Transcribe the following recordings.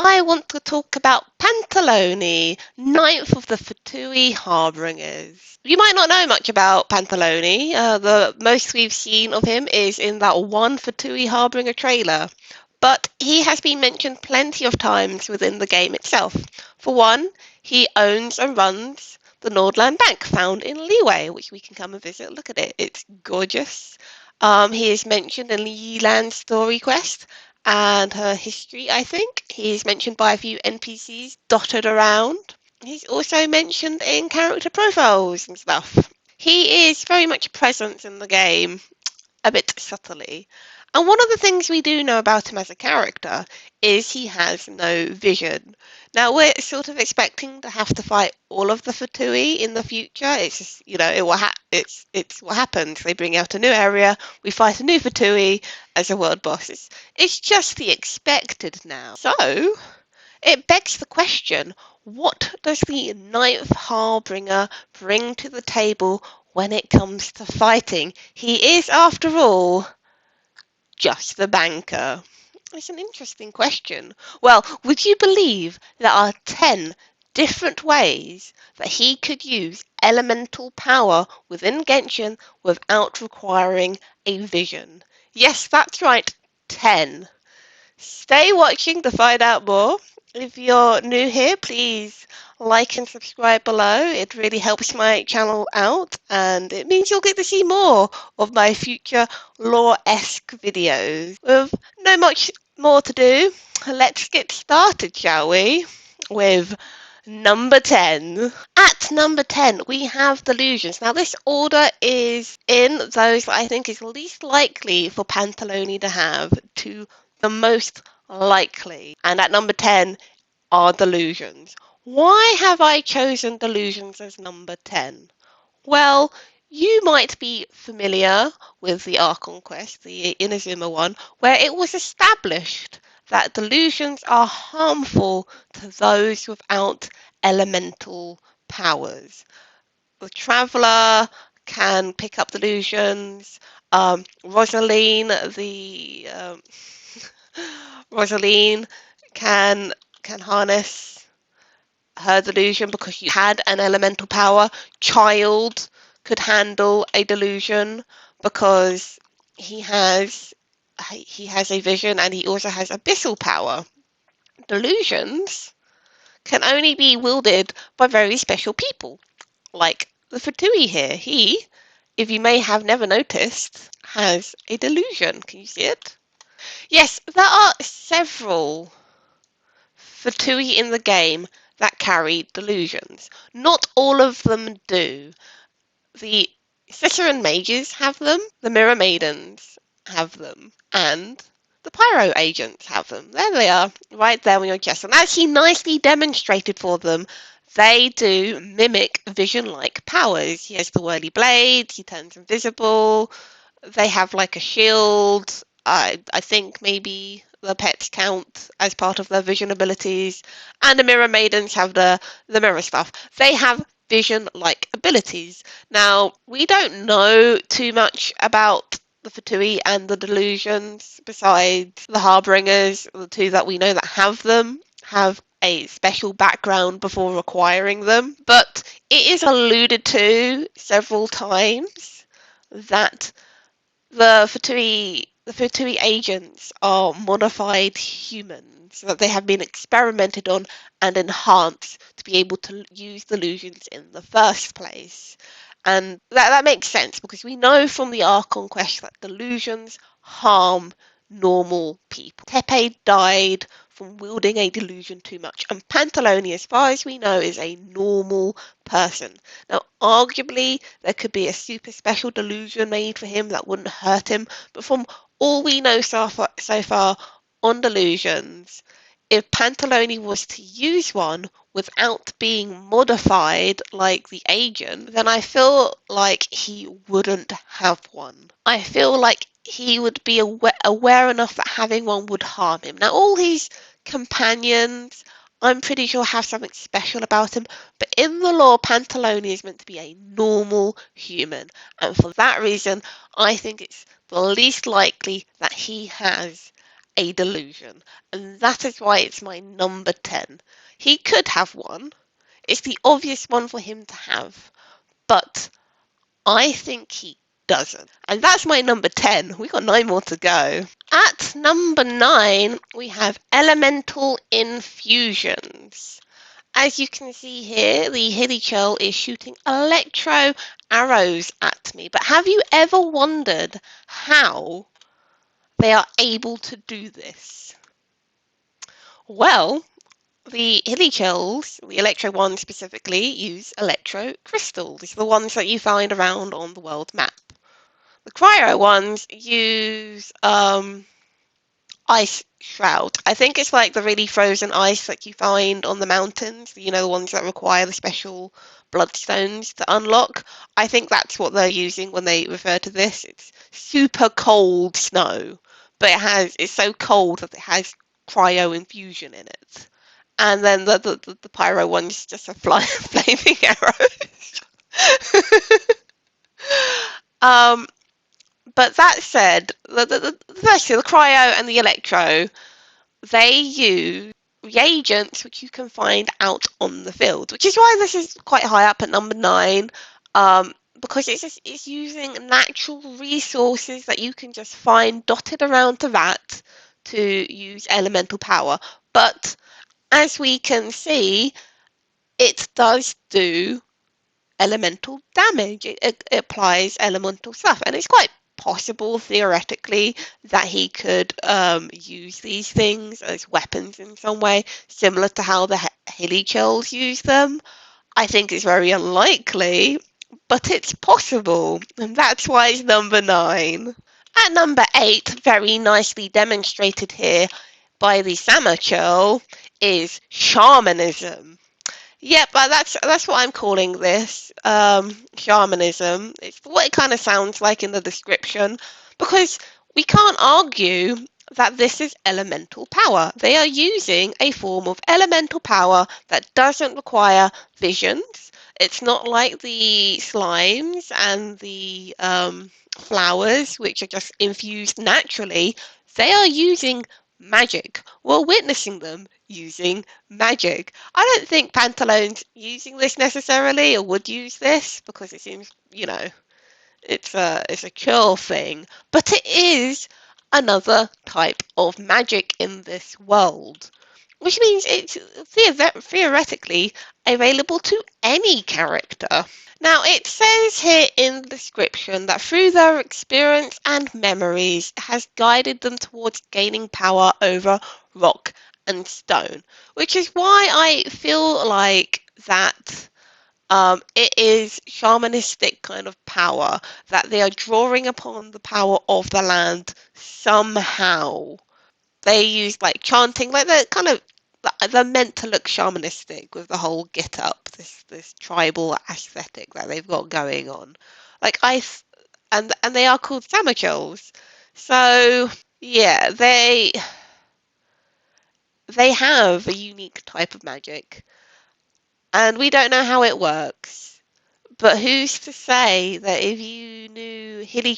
I want to talk about Pantalone, ninth of the Fatui Harbingers. You might not know much about Pantalone. The most we've seen of him is in that one Fatui Harbinger trailer. But he has been mentioned plenty of times within the game itself. For one, he owns and runs the Nordland Bank found in Liyue, which we can come and visit. Look at it, it's gorgeous. He is mentioned in Yiland's story quest and her history, I think. He's mentioned by a few NPCs dotted around. He's also mentioned in character profiles and stuff. He is very much present in the game, a bit subtly. And one of the things we do know about him as a character is he has no vision. Now we're sort of expecting to have to fight all of the Fatui in the future. It's just, it's what happens. They bring out a new area, we fight a new Fatui as a world boss. It's just the expected now. So it begs the question, what does the Ninth Harbinger bring to the table when it comes to fighting? He is, after all, just the banker. It's an interesting question. Well, would you believe there are 10 different ways that he could use elemental power within Genshin without requiring a vision? Yes, that's right, 10. Stay watching to find out more. If you're new here, please like and subscribe below. It really helps my channel out and it means you'll get to see more of my future lore-esque videos. With no much more to do, let's get started, shall we? With number 10. At number 10, we have delusions. Now, this order is in those that I think is least likely for Pantalone to have to the most likely. And at number 10 are delusions. Why have I chosen delusions as number 10? Well, you might be familiar with the Archon quest, the Inazuma one, where it was established that delusions are harmful to those without elemental powers. The Traveller can pick up delusions. Rosaline, the Rosaline can harness her delusion because she had an elemental power. Child could handle a delusion because he has a vision and he also has abyssal power. Delusions can only be wielded by very special people, like the Fatui here. He, if you may have never noticed, has a delusion. Can you see it? Yes, there are several Fatui in the game that carry delusions. Not all of them do. The Cicerone mages have them, the Mirror Maidens have them, and the Pyro agents have them. There they are, right there on your chest. And as he nicely demonstrated for them, they do mimic vision-like powers. He has the whirly blade, he turns invisible, they have like a shield. I think maybe the pets count as part of their vision abilities, and the Mirror Maidens have the mirror stuff. They have vision-like abilities. Now, we don't know too much about the Fatui and the delusions besides the Harbingers, the two that we know that have them, have a special background before acquiring them. But it is alluded to several times that the Fatui agents are modified humans, that they have been experimented on and enhanced to be able to use delusions in the first place. And that makes sense because we know from the Archon quest that delusions harm normal people. Tepe died from wielding a delusion too much, and Pantalone, as far as we know, is a normal person. Now, arguably, there could be a super special delusion made for him that wouldn't hurt him, but from all we know so far on delusions, if Pantalone was to use one without being modified like the agent, then I feel like he wouldn't have one. I feel like he would be aware enough that having one would harm him. Now, all his companions, I'm pretty sure, have something special about him, but in the lore, Pantalone is meant to be a normal human, and for that reason, I think it's the least likely that he has a delusion. And that is why it's my number 10. He could have one. It's the obvious one for him to have. But I think he doesn't. And that's my number 10. We got 9 more to go. At number 9, we have elemental infusions. As you can see here, the Hilichurl is shooting electro arrows at me. But have you ever wondered how they are able to do this? Well, the Hilichurls, the electro ones specifically, use electro crystals, the ones that you find around on the world map. The cryo ones use ice shroud. I think it's like the really frozen ice that you find on the mountains, you know, the ones that require the special bloodstones to unlock. I think that's what they're using when they refer to this. It's super cold snow, but it's so cold that it has cryo infusion in it. And then the pyro one's just a flaming arrows. um, but that said, firstly, the cryo and the electro, they use reagents which you can find out on the field, which is why this is quite high up at number 9, because it's using natural resources that you can just find dotted around the vat to use elemental power. But as we can see, it does do elemental damage. It applies elemental stuff, and it's quite possible theoretically that he could use these things as weapons in some way, similar to how the Hilichurls use them. I think it's very unlikely, but it's possible, and that's why it's number 9. At number 8, very nicely demonstrated here by the Samachurl, is shamanism. Yep, that's what I'm calling this, shamanism. It's what it kind of sounds like in the description, because we can't argue that this is elemental power. They are using a form of elemental power that doesn't require visions. It's not like the slimes and the flowers, which are just infused naturally. They are using magic. We're witnessing them using magic. I don't think Pantalone's using this necessarily, or would use this, because it seems, it's a cool thing. But it is another type of magic in this world, which means it's theoretically available to any character. Now, it says here in the description that through their experience and memories has guided them towards gaining power over rock and stone, which is why I feel like that it is shamanistic kind of power, that they are drawing upon the power of the land somehow. They use like chanting, like they're meant to look shamanistic with the whole get up, this tribal aesthetic that they've got going on. Like and they are called Samachurls. So yeah, they have a unique type of magic, and we don't know how it works. But who's to say that if you knew Hilly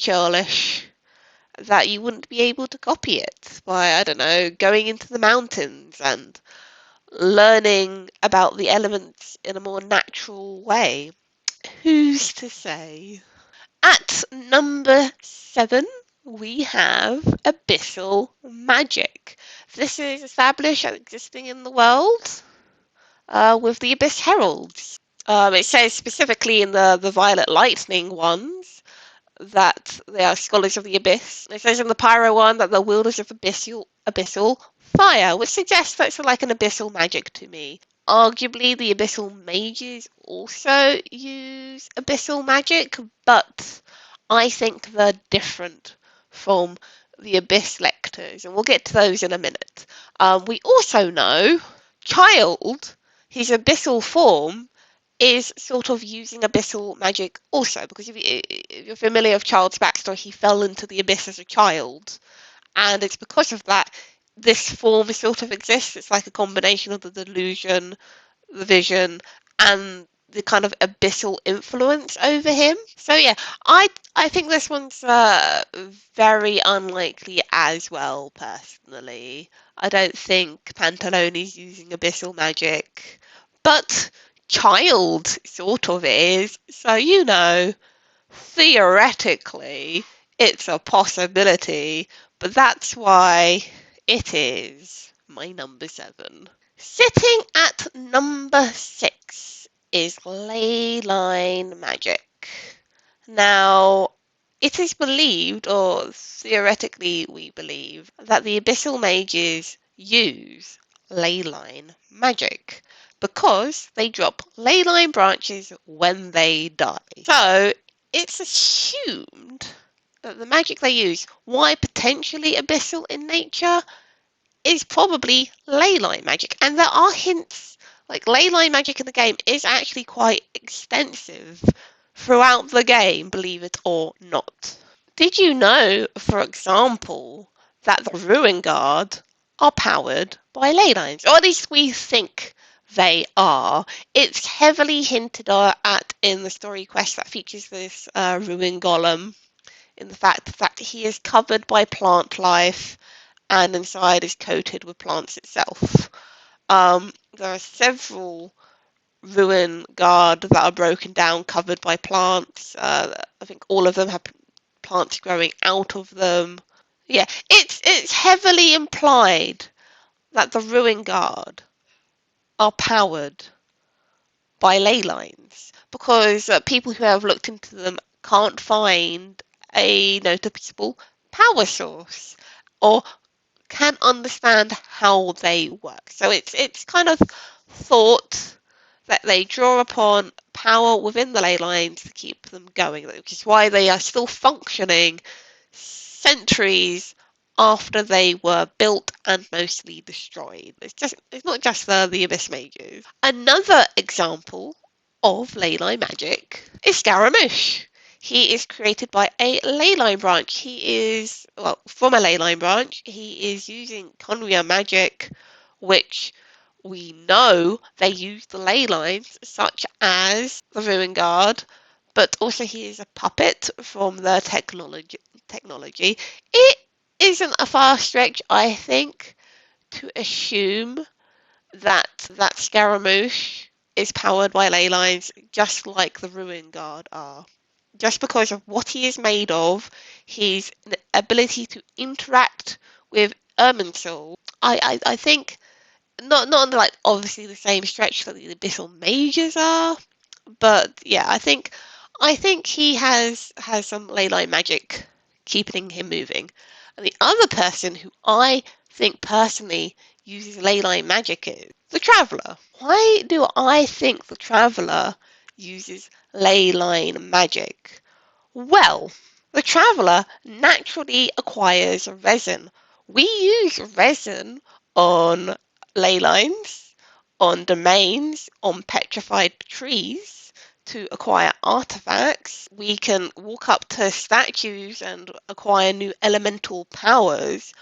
that you wouldn't be able to copy it by, I don't know, going into the mountains and learning about the elements in a more natural way? Who's to say? At number 7, we have abyssal magic. This is established as existing in the world with the Abyss Heralds. It says specifically in the Violet Lightning ones that they are scholars of the Abyss. It says in the Pyro one that they're wielders of abyssal fire, which suggests that's like an abyssal magic to me. Arguably, the abyssal mages also use abyssal magic, but I think they're different from the abyss lectors, and we'll get to those in a minute. We also know Child, his abyssal form, is sort of using abyssal magic also, because if you're familiar with Child's backstory, he fell into the abyss as a child, and it's because of that this form sort of exists. It's like a combination of the delusion, the vision, and the kind of abyssal influence over him. So yeah, I think this one's very unlikely as well, personally. I don't think Pantalone's using abyssal magic, but Child sort of is. So, theoretically, it's a possibility, but that's why it is my number 7. Sitting at number 6 is ley line magic. Now, it is believed, or theoretically we believe, that the abyssal mages use ley line magic because they drop ley line branches when they die. So it's assumed that the magic they use, why potentially abyssal in nature, is probably ley line magic. And there are hints, like ley line magic in the game is actually quite extensive throughout the game, believe it or not. Did you know, for example, that the Ruin Guard are powered by ley lines? Or at least we think they are. It's heavily hinted at in the story quest that features this Ruin Golem, in the fact that he is covered by plant life and inside is coated with plants itself. There are several Ruin Guard that are broken down, covered by plants. I think all of them have plants growing out of them. Yeah, it's heavily implied that the Ruin Guard are powered by ley lines because people who have looked into them can't find a noticeable power source or can understand how they work. So it's kind of thought that they draw upon power within the ley lines to keep them going, which is why they are still functioning centuries after they were built and mostly destroyed. It's not just the Abyss Mages. Another example of ley line magic is Scaramouche. He is created by a ley line branch. He is, well, from a ley line branch, he is using Conria magic, which we know they use the ley lines, such as the Ruin Guard, but also he is a puppet from the technology. It isn't a far stretch, I think, to assume that Scaramouche is powered by ley lines, just like the Ruin Guard are. Just because of what he is made of, his ability to interact with Irminsul. I think not on like obviously the same stretch that the Abyssal Mages are, but yeah, I think he has some ley line magic keeping him moving. And the other person who I think personally uses ley line magic is the Traveller. Why do I think the Traveller uses ley line magic? Well, the Traveller naturally acquires resin. We use resin on ley lines, on domains, on petrified trees to acquire artifacts. We can walk up to statues and acquire new elemental powers.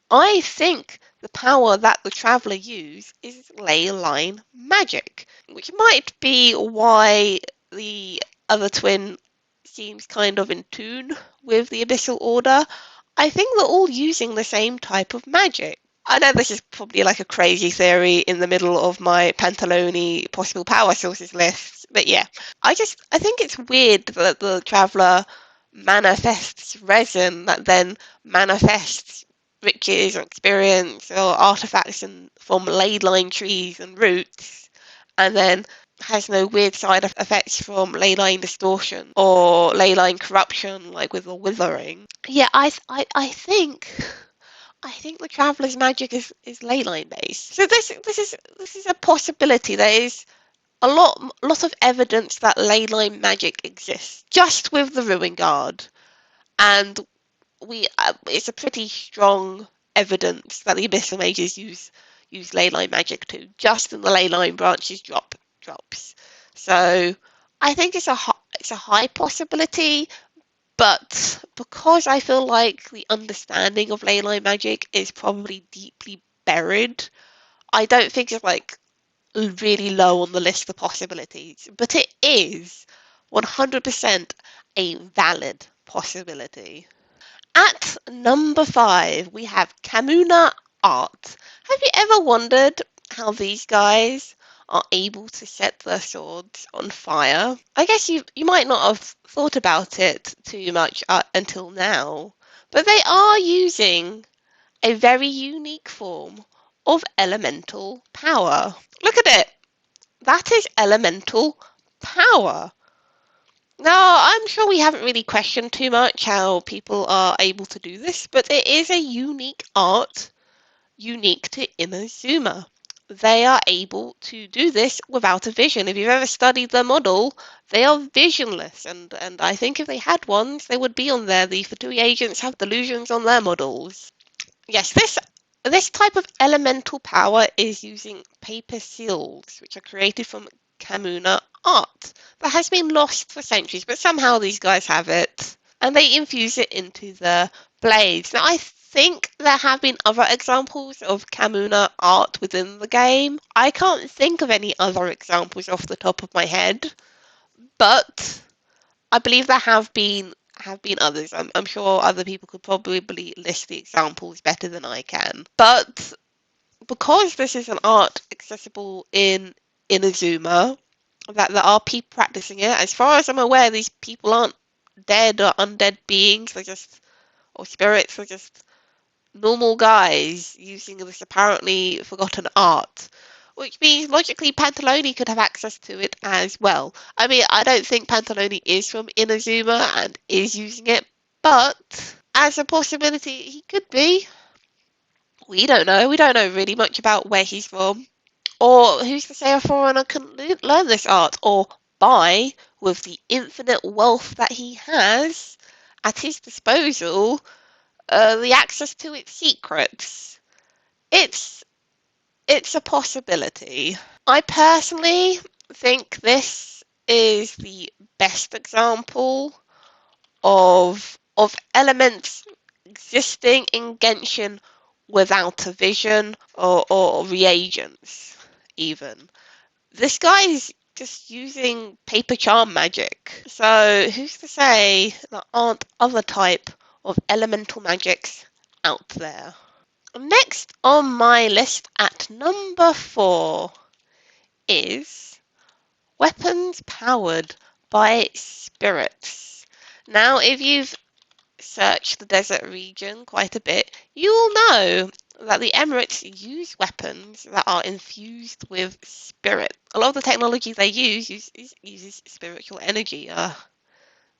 I think the power that the Traveller uses is ley line magic, which might be why the other twin seems kind of in tune with the Abyssal Order. I think they're all using the same type of magic. I know this is probably like a crazy theory in the middle of my Pantalone possible power sources list, but yeah, I think it's weird that the Traveller manifests resin that then manifests riches or experience or artifacts from ley line trees and roots, and then has no weird side effects from ley line distortion or ley line corruption, like with the withering. Yeah, I think the Traveller's magic is ley line based. So this is a possibility. There is a lot of evidence that ley line magic exists, just with the Ruin Guard, and it's a pretty strong evidence that the Abyssal Mages use ley line magic too, just in the ley line branches drops. So I think it's a high possibility, but because I feel like the understanding of ley line magic is probably deeply buried, I don't think it's like really low on the list of possibilities, but it is 100% a valid possibility. At number 5, we have Kamuna art. Have you ever wondered how these guys are able to set their swords on fire? I guess you might not have thought about it too much until now, but they are using a very unique form of elemental power. Look at it. That is elemental power. Now, I'm sure we haven't really questioned too much how people are able to do this, but it is a unique art, unique to Inazuma. They are able to do this without a vision. If you've ever studied their model, they are visionless, and I think if they had ones, they would be on there. The Fatui agents have delusions on their models. Yes, this type of elemental power is using paper seals, which are created from Kamuna art that has been lost for centuries, but somehow these guys have it, and they infuse it into the blades. Now, I think there have been other examples of Kamuna art within the game. I can't think of any other examples off the top of my head, but I believe there have been others. I'm sure other people could probably list the examples better than I can. But because this is an art accessible in Inazuma, that there are people practicing it. As far as I'm aware, these people aren't dead or undead beings. They're just or spirits. They're just normal guys using this apparently forgotten art, which means logically Pantalone could have access to it as well. I mean, I don't think Pantalone is from Inazuma and is using it, but as a possibility, he could be. We don't know. We don't know really much about where he's from, or who's to say a foreigner can learn this art or buy with the infinite wealth that he has at his disposal the access to its secrets. It's it's a possibility. I personally think this is the best example of elements existing in Genshin without a vision or reagents even. This guy's just using paper charm magic. So who's to say there aren't other type of elemental magics out there? Next on my list at number 4 is weapons powered by spirits. Now, if you've searched the desert region quite a bit, you will know that the Emirates use weapons that are infused with spirit. A lot of the technology they uses spiritual energy.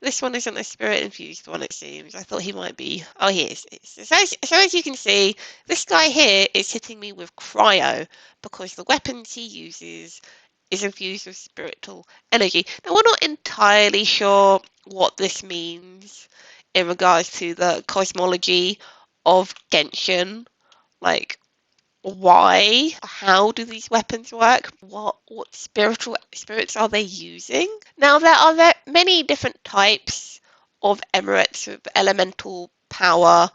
This one isn't a spirit-infused one, it seems. I thought he might be. Oh, he is. So as you can see, this guy here is hitting me with cryo because the weapons he uses is infused with spiritual energy. Now, we're not entirely sure what this means in regards to the cosmology of Genshin. Like, why? How do these weapons work? What spiritual spirits are they using? Now there are many different types of emirates with elemental power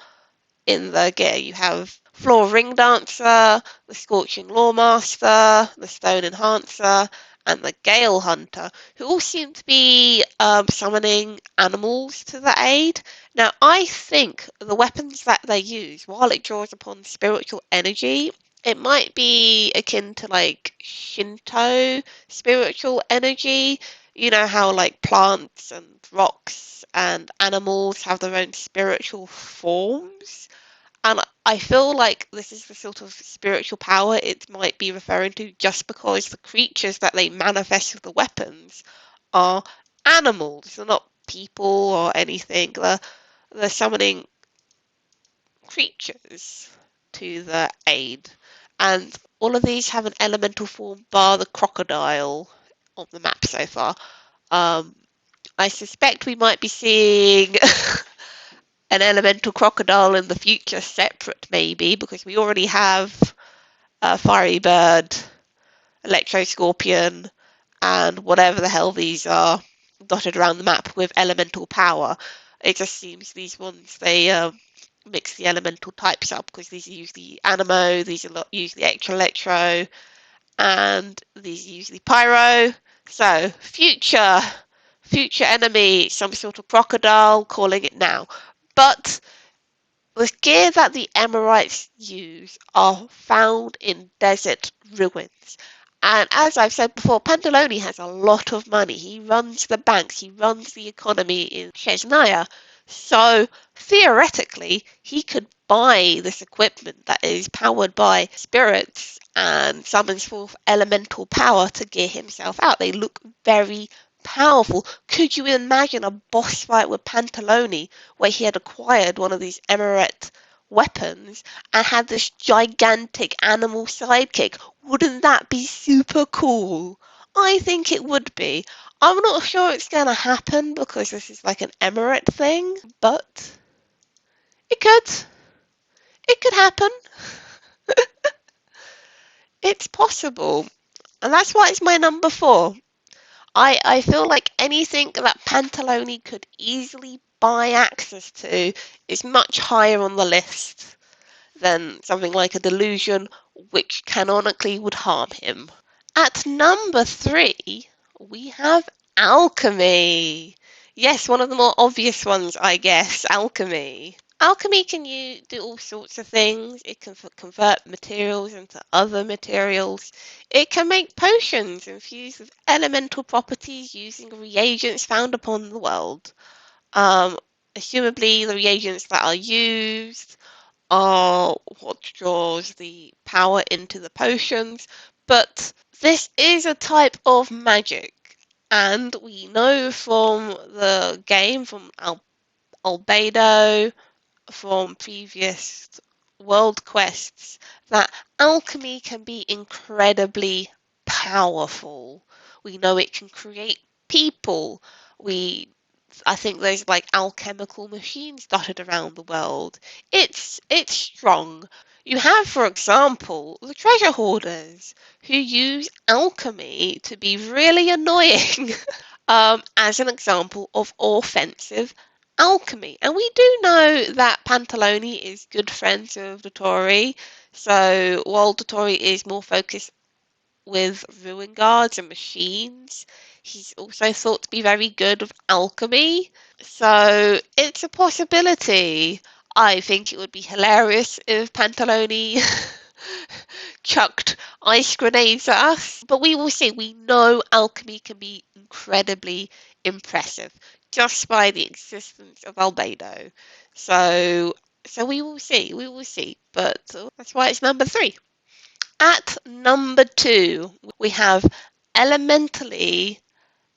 in the gear. You have Floor Ring Dancer, the Scorching Lawmaster, the Stone Enhancer, and the Gale Hunter, who all seem to be summoning animals to the aid. Now, I think the weapons that they use, while it draws upon spiritual energy, it might be akin to like Shinto spiritual energy. You know how like plants and rocks and animals have their own spiritual forms? And I feel like this is the sort of spiritual power it might be referring to just because the creatures that they manifest with the weapons are animals. They're not people or anything. They're summoning creatures to the aid. And all of these have an elemental form bar the crocodile on the map so far. Um, I suspect we might be seeing an elemental crocodile in the future separate maybe because we already have Fiery Bird, Electro Scorpion, and whatever the hell these are dotted around the map with elemental power. It just seems these ones, they mix the elemental types up because these are usually Animo, these are usually Extra Electro, and these are usually pyro. So future enemy, some sort of crocodile, calling it now. But the gear that the Emirites use are found in desert ruins. And as I've said before, Pantalone has a lot of money. He runs the banks, he runs the economy in Chesnaya. So theoretically, he could buy this equipment that is powered by spirits and summons forth elemental power to gear himself out. They look very powerful. Could you imagine a boss fight with Pantalone where he had acquired one of these Emirate weapons and had this gigantic animal sidekick? Wouldn't that be super cool? I think it would be. I'm not sure it's going to happen because this is like an Emirate thing, but it could. It could happen. It's possible. And that's why it's my number 4. I feel like anything that Pantalone could easily buy access to is much higher on the list than something like a delusion, which canonically would harm him. At number 3, we have alchemy. Yes, one of the more obvious ones, I guess, alchemy. Alchemy can you do all sorts of things. It can convert materials into other materials. It can make potions infused with elemental properties using reagents found upon the world. Um, Assumably, the reagents that are used are what draws the power into the potions. But this is a type of magic, and we know from the game, from Albedo, from previous world quests, that alchemy can be incredibly powerful. We know it can create people. I think there's like alchemical machines dotted around the world. It's strong. You have, for example, the treasure hoarders who use alchemy to be really annoying. As an example of offensive alchemy. And we do know that Pantalone is good friends with Dottore. So while Dottore is more focused with ruin guards and machines, he's also thought to be very good with alchemy. So it's a possibility. I think it would be hilarious if Pantalone chucked ice grenades at us. But we will see. We know alchemy can be incredibly impressive just by the existence of albedo. So we will see. We will see. But that's why it's number 3. At number 2, we have elementally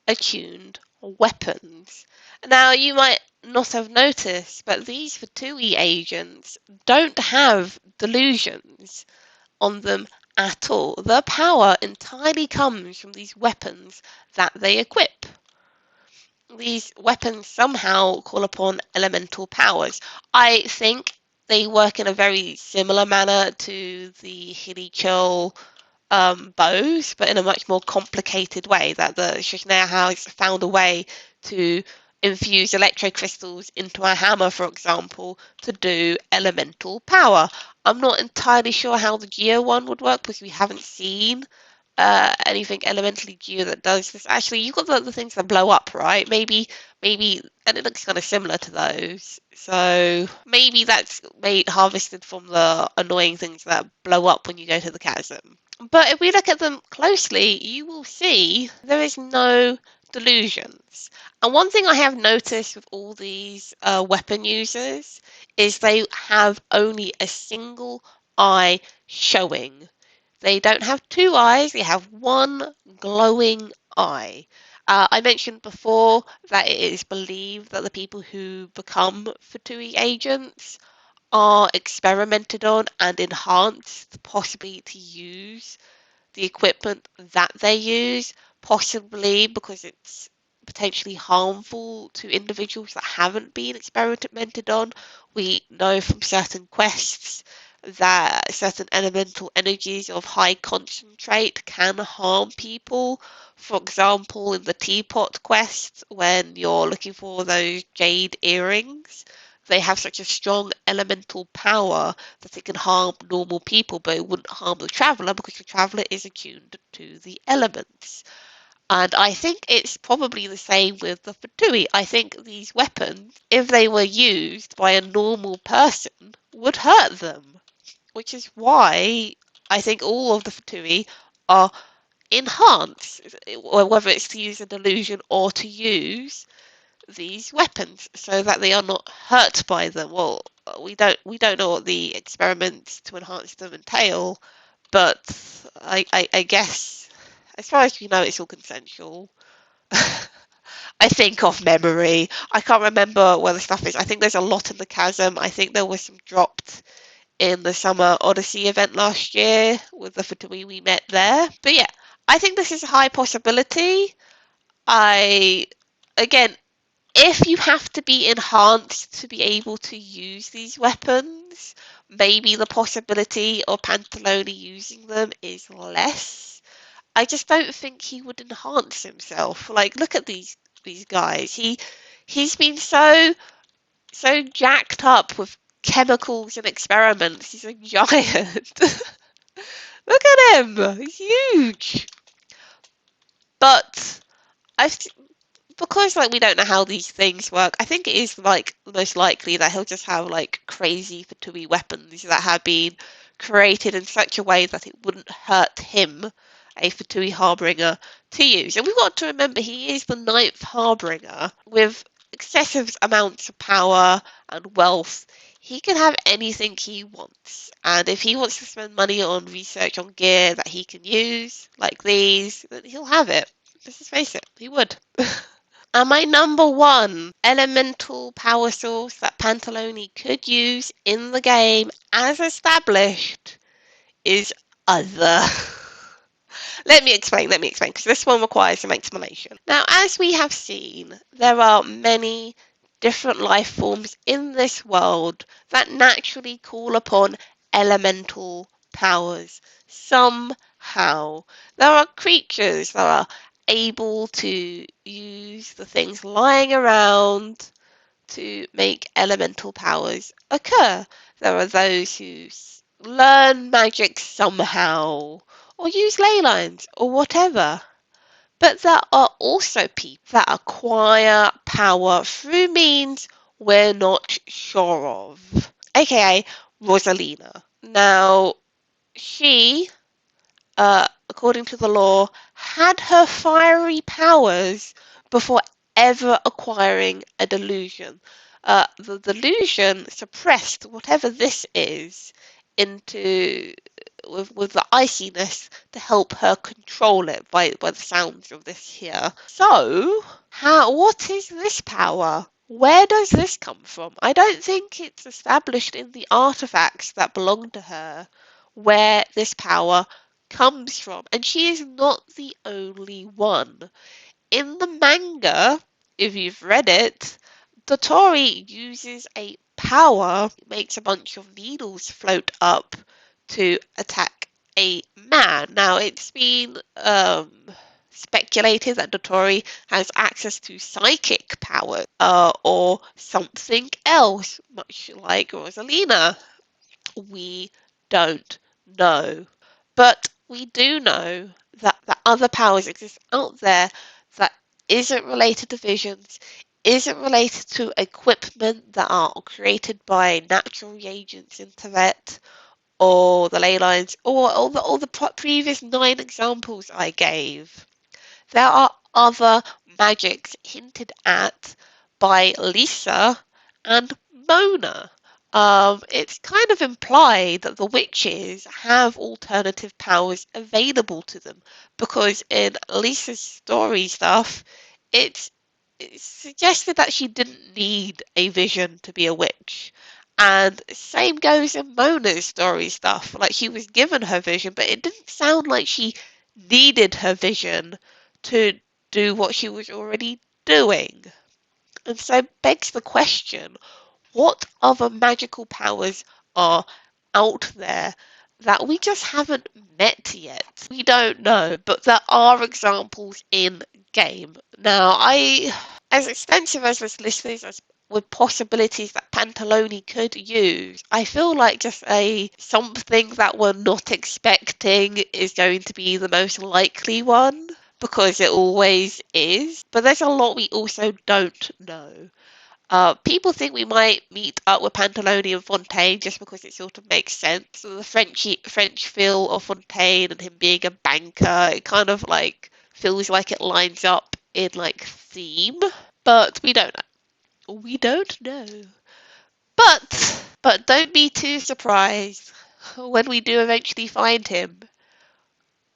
attuned weapons. Now, you might not have noticed, but these fatui agents don't have delusions on them at all. Their power entirely comes from these weapons that they equip. These weapons somehow call upon elemental powers. I think they work in a very similar manner to the Hilichurl bows, but in a much more complicated way. That the Shishnair has found a way to infuse electrocrystals into a hammer, for example, to do elemental power. I'm not entirely sure how the Geo one would work because we haven't seen anything elementally Geo that does this. Actually, you've got the things that blow up, right? Maybe, and it looks kind of similar to those. So maybe that's made harvested from the annoying things that blow up when you go to the chasm. But if we look at them closely, you will see there is no delusions. And one thing I have noticed with all these weapon users is they have only a single eye showing. They don't have 2 eyes, they have one glowing eye. I mentioned before that it is believed that the people who become Fatui agents are experimented on and enhanced, possibly to use the equipment that they use, possibly because it's potentially harmful to individuals that haven't been experimented on. We know from certain quests that certain elemental energies of high concentrate can harm people. For example, in the teapot quest, when you're looking for those jade earrings, they have such a strong elemental power that it can harm normal people, but it wouldn't harm the traveller because the traveller is attuned to the elements. And I think it's probably the same with the fatui. I think these weapons, if they were used by a normal person, would hurt them, which is why I think all of the fatui are enhanced, whether it's to use a delusion or to use these weapons so that they are not hurt by them. Well, we don't know what the experiments to enhance them entail, but I guess as far as we know, it's all consensual. I think off memory. I can't remember where the stuff is. I think there's a lot in the chasm. I think there was some dropped in the Summer Odyssey event last year with the Fatui we met there. But yeah, I think this is a high possibility. I again, if you have to be enhanced to be able to use these weapons, maybe the possibility of Pantalone using them is less. I just don't think he would enhance himself. Like, look at these guys. He's been so jacked up with chemicals and experiments. He's a giant. Look at him. He's huge. But I because like we don't know how these things work, I think it is like most likely that he'll just have like crazy Fatui weapons that have been created in such a way that it wouldn't hurt him, a Fatui Harbinger, to use. And we've got to remember he is the ninth Harbinger with excessive amounts of power and wealth. He can have anything he wants, and if he wants to spend money on research on gear that he can use, like these, then he'll have it. Let's just face it, he would. And my number one elemental power source that Pantalone could use in the game, as established, is other. Let me explain, because this one requires some explanation. Now, as we have seen, there are many different life forms in this world that naturally call upon elemental powers somehow. There are creatures that are able to use the things lying around to make elemental powers occur. There are those who learn magic somehow, or use ley lines, or whatever. But there are also people that acquire power through means we're not sure of, aka Rosalina. Now, she according to the law, had her fiery powers before ever acquiring a delusion. The delusion suppressed whatever this is into with the iciness to help her control it by the sounds of this here. So, what is this power? Where does this come from? I don't think it's established in the artifacts that belong to her where this power comes from. And she is not the only one. In the manga, if you've read it, Dotori uses a power, makes a bunch of needles float up to attack a man. Now, it's been speculated that Dotori has access to psychic power or something else, much like Rosalina. We don't know. But we do know that other powers exist out there that isn't related to visions, isn't related to equipment that are created by natural reagents in Tibet, or the ley lines, or all the previous 9 examples I gave. There are other magics hinted at by Lisa and Mona. It's kind of implied that the witches have alternative powers available to them because in Lisa's story stuff, it's suggested that she didn't need a vision to be a witch. And same goes in Mona's story stuff. Like she was given her vision, but it didn't sound like she needed her vision to do what she was already doing. And so begs the question, what other magical powers are out there that we just haven't met yet? We don't know, but there are examples in game. Now, as extensive as this list is, with possibilities that Pantalone could use. I feel like just a something that we're not expecting is going to be the most likely one, because it always is. But there's a lot we also don't know. People think we might meet up with Pantalone and Fontaine just because it sort of makes sense. So the French feel of Fontaine and him being a banker, it kind of like feels like it lines up in like theme, but we don't know. We don't know. But don't be too surprised when we do eventually find him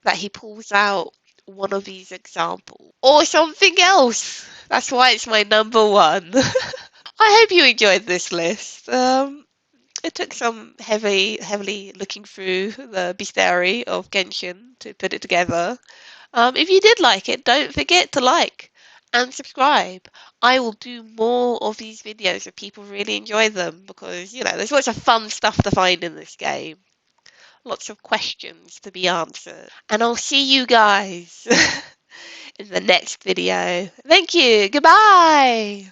that he pulls out one of these examples or something else. That's why it's my number one. I hope you enjoyed this list. It took some heavily looking through the bestiary of Genshin to put it together. If you did like it, don't forget to like and subscribe. I will do more of these videos if people really enjoy them, because, there's lots of fun stuff to find in this game. Lots of questions to be answered. And I'll see you guys in the next video. Thank you. Goodbye.